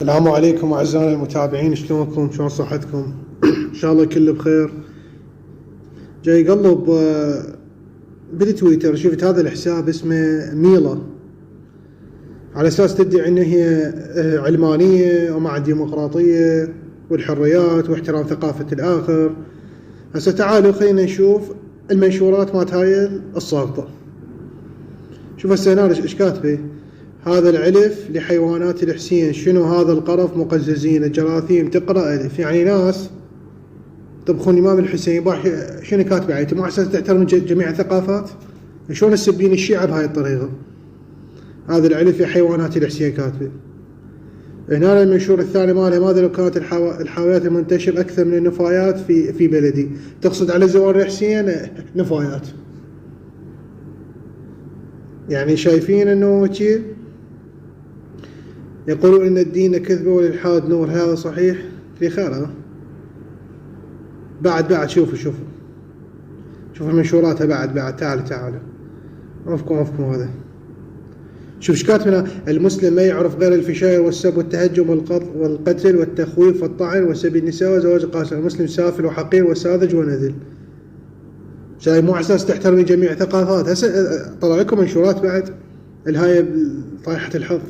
السلام عليكم أعزائي المتابعين، شلونكم؟ شلون صحتكم؟ إن شاء الله كله بخير. جاي قلب بالتويتر، شفت هذا الحساب اسمه ميلا، على أساس تدعي إن هي علمانية ومع الديمقراطية والحريات واحترام ثقافة الآخر. هسه تعالوا خلينا نشوف المنشورات مالت هاي الساقطة. شوف هسه هنا ايش كاتبه: هذا العلف لحيوانات الحسين، شنو هذا القرف، مقززين الجراثيم تقرأ ألف. يعني ناس طبخون الإمام الحسين شنو كاتبه؟ يعني مو أساس تحترم جميع الثقافات؟ شلون تسبين الشيعة بهاي الطريقة؟ هذا العلف لحيوانات الحسين كاتبه. هنا المنشور الثاني مالها: ماذا لو كانت الحاويات المنتشر أكثر من النفايات في بلدي؟ تقصد على زوار الحسين نفايات. يعني شايفين انه شي يقولون ان الدين كذبه والالحاد نور. هذا صحيح في خير. بعد شوفوا منشوراتها بعد تعالوا افكم هذا. شوف ايش كاتب هنا: المسلم ما يعرف غير الفشاير والسب والتهجم والقتل والتخويف والطعن وسب النساء وزواج القاصر. المسلم سافل وحقير وساذج ونذل. شايف مو على اساس تحترمي جميع الثقافات. هسه طلع لكم منشورات بعد الهاي طايحة الحظ.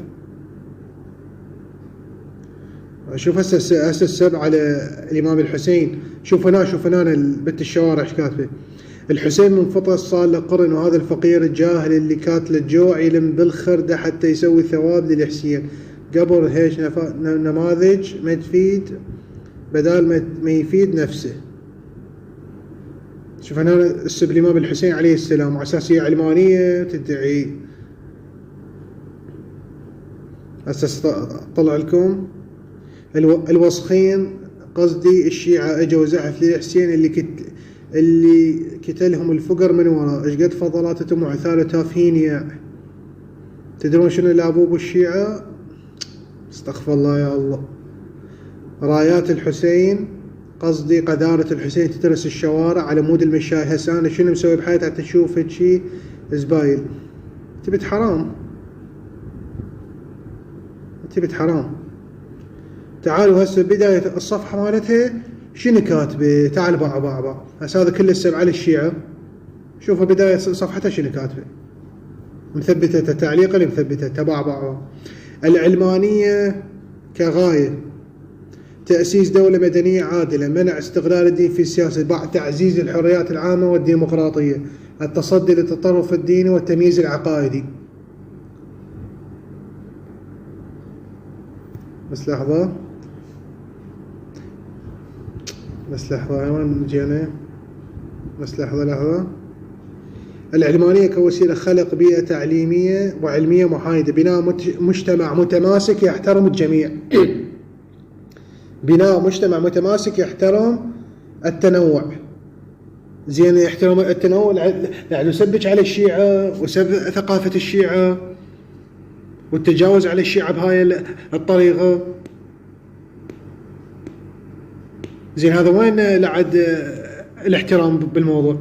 شوف هسه السب على الإمام الحسين. شوف هنا بنت الشوارع ايش كاتبه: الحسين منفطر صار له قرن، وهذا الفقير الجاهل اللي كاتل الجوع يلم بالخردة حتى يسوي ثواب للحسين. قبر هيش نماذج ما تفيد بدال ما يفيد نفسه. شوف هنا السب الإمام الحسين عليه السلام، على أساس هي علمانية تدعي. هسه طلع لكم الوسخين، قصدي الشيعة اجوا زحف للحسين اللي كتلهم الفقر من وراء. ايش قد فضلاتهم وعثاله تافهين يا. تدرون شنو لابوب الشيعة؟ استغفر الله يا الله. رايات الحسين، قصدي قذارة الحسين تترس الشوارع على مود المشاي. هسه انا شنو مسوي بحياتي حتى تشوف هالشي زبايل؟ تبت حرام. تعالوا هسه بداية الصفحة مالتها شنو كاتبه؟ تعال باع. هسه هذا كله السب على الشيعة. شوفوا بداية صفحتها شنو كاتبه، مثبتة تعليقا مثبتة باع. العلمانية كغاية: تأسيس دولة مدنية عادلة، منع استغلال الدين في السياسة، بعد تعزيز الحريات العامة والديمقراطية، التصدي للتطرف الديني والتمييز العقائدي. بس لحظة وين جينا؟ بس لحظة. العلمانية كوسيلة خلق بيئة تعليمية وعلمية محايدة، بناء مجتمع متماسك يحترم الجميع. بناء مجتمع متماسك يحترم التنوع. زين يحترم التنوع، يعني يسبج على الشيعة وسب ثقافة الشيعة والتجاوز على الشيعة بهاي الطريقة. زين هذا وين لعد الاحترام بالموضوع؟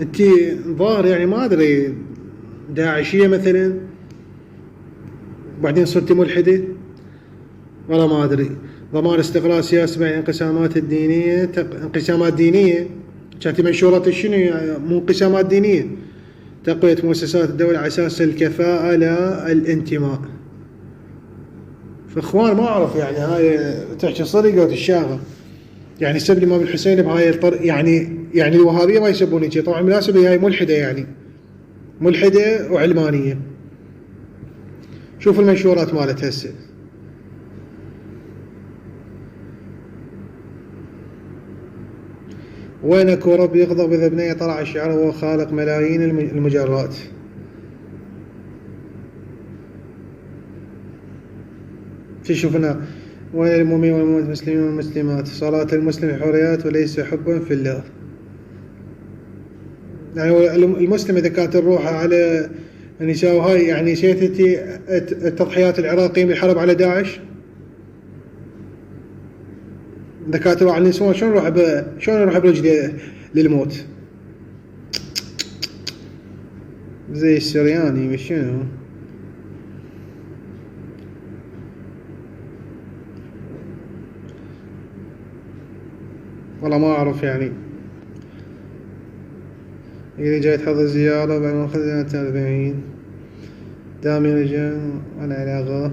انتي ظاهر يعني ما ادري داعشية مثلا بعدين صرتي ملحدة، ولا ما ادري. ضمان استقلال سياسي بين انقسامات دينية. كانت منشورات شنو؟ مو انقسامات دينية. تقوية مؤسسات الدولة على اساس الكفاءة لا الانتماء. فاخوان ما اعرف يعني هاي تحكي صدق او تشاغل. يعني سب الإمام الحسين بهاي يعني الوهابية ما يسبون شيء. طبعا بالمناسبة هاي ملحدة، يعني ملحدة وعلمانية. شوف المنشورات مالتها هسه. وينك ورب يغضب إذا بنية طلع الشعر وهو خالق ملايين المجرات. شوفنا: وين المؤمنين والمسلمين والمسلمات، صلاة المسلم حريات وليس حبا في الله. يعني المسلم إذا كانت الروح على النساء وهاي، يعني شيتتي التضحيات العراقيين بالحرب على داعش. إذا كانت الروح على النساء شلون يروح برجلي للموت؟ زي السرياني مش شنو. والله ما أعرف يعني. إذا جاي تحضر زيارة بعد ما أخذنا 40 دامي رجع ولا علاقة.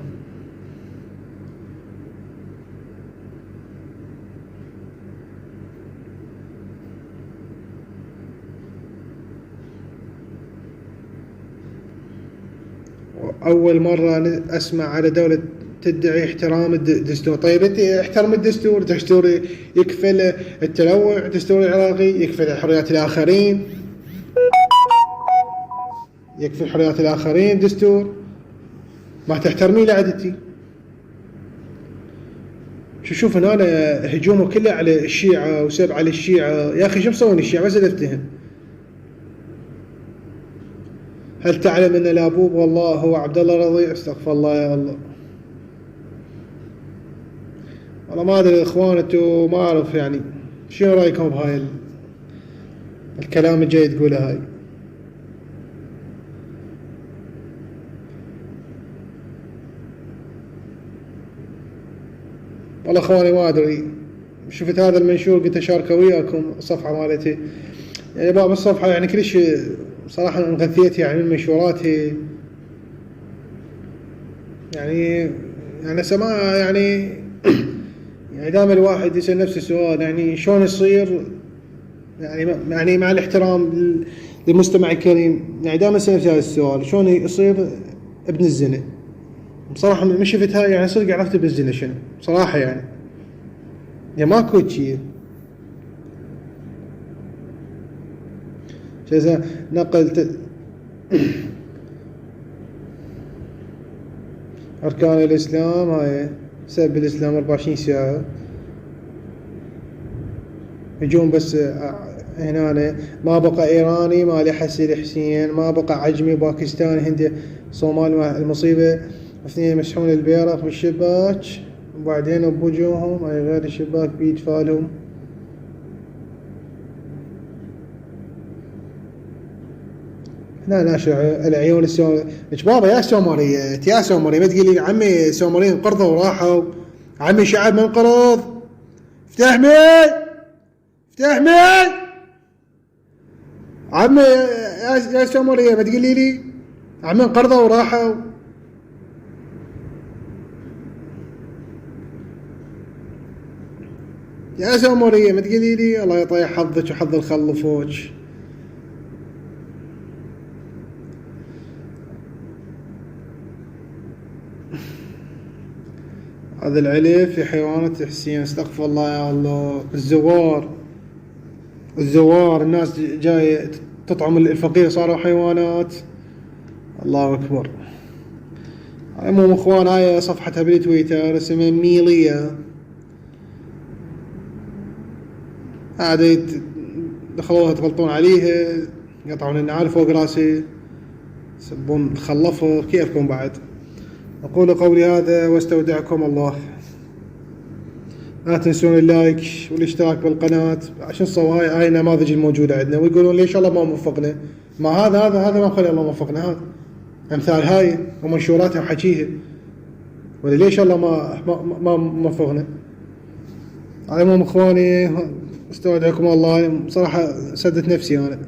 أول مرة أسمع على دولة تدعي احترام الدستور. طيب أنت احترم الدستور، دستور يكفل التنوع، الدستور العراقي يكفل حريات الآخرين، يكفل حريات الآخرين دستور، ما تحترمين لعدتي. شوف هنا هجومه كله على الشيعة وسب على الشيعة. يا أخي شو مسوين الشيعة؟ بس أفتهم. هل تعلم أن الأبوب والله هو عبد الله رضيع؟ استغفر الله يا الله. والله ما أدري إخوان أنتوا ما أعرف يعني شنو رأيكم بهاي الكلام الجاي تقوله هاي؟ والله اخواني ما ادري. شفت هذا المنشور قلت اشاركه وياكم الصفحه مالتي. يعني باب الصفحه يعني كلش صراحه انغثيت يعني من منشوراتي. يعني سماع يعني يعني دائما الواحد يسال نفسه السؤال يعني شلون يصير يعني مع الاحترام للمستمع الكريم يعني دائما اسال نفسي هذا السؤال شلون يصير ابن الزنا؟ بصراحة ما شفتها يعني صدق عرفت ابن الزنا شنو بصراحة يعني ماكو شيء. نقل أركان الإسلام هاي سب الإسلام 24 ساعة. هجوم بس هنا ما بقى إيراني ما لي حسين حسين، ما بقى عجمي باكستاني هندي صومالي. المصيبة اثنين يمسحون البيرق بالشباك وبعدين بوجوههم أي غير الشباك بيد فالهم. لا ناشر العيون السومرية. بابا يا سومرية يا سومرية ما تقولي عمي سومريين انقرضوا وراحوا. عمي شعب ما انقرض. افتح مي عمي يا سومرية ما تقولي لي عمي انقرضوا وراحوا. يا سومرية ما تقولي لي الله يطيح حظك وحظ الخلفوك. هذا العلف في حيوانات حسين استغفر الله يا الله. الزوار الناس جاية تطعم الفقير صاروا حيوانات. الله أكبر. المهم اخوان هاي صفحتها بالتويتر اسمها ميلية. هذا دخلوها تغلطون عليها يقطعون النعال فوق راسي يسبون خلفه كيفكم بعد. أقول قولي هذا واستودعكم الله. لا تنسون اللايك والاشتراك بالقناة عشان نصور هاي النماذج الموجودة عندنا. ويقولون ليش الله ما موفقنا؟ ما هذا ما خلي الله موفقنا. هذا أمثال هاي ومنشوراتها وحكيها ولا ليش الله ما موفقنا؟ على العموم اخواني استودعكم الله. صراحة سدت نفسي أنا.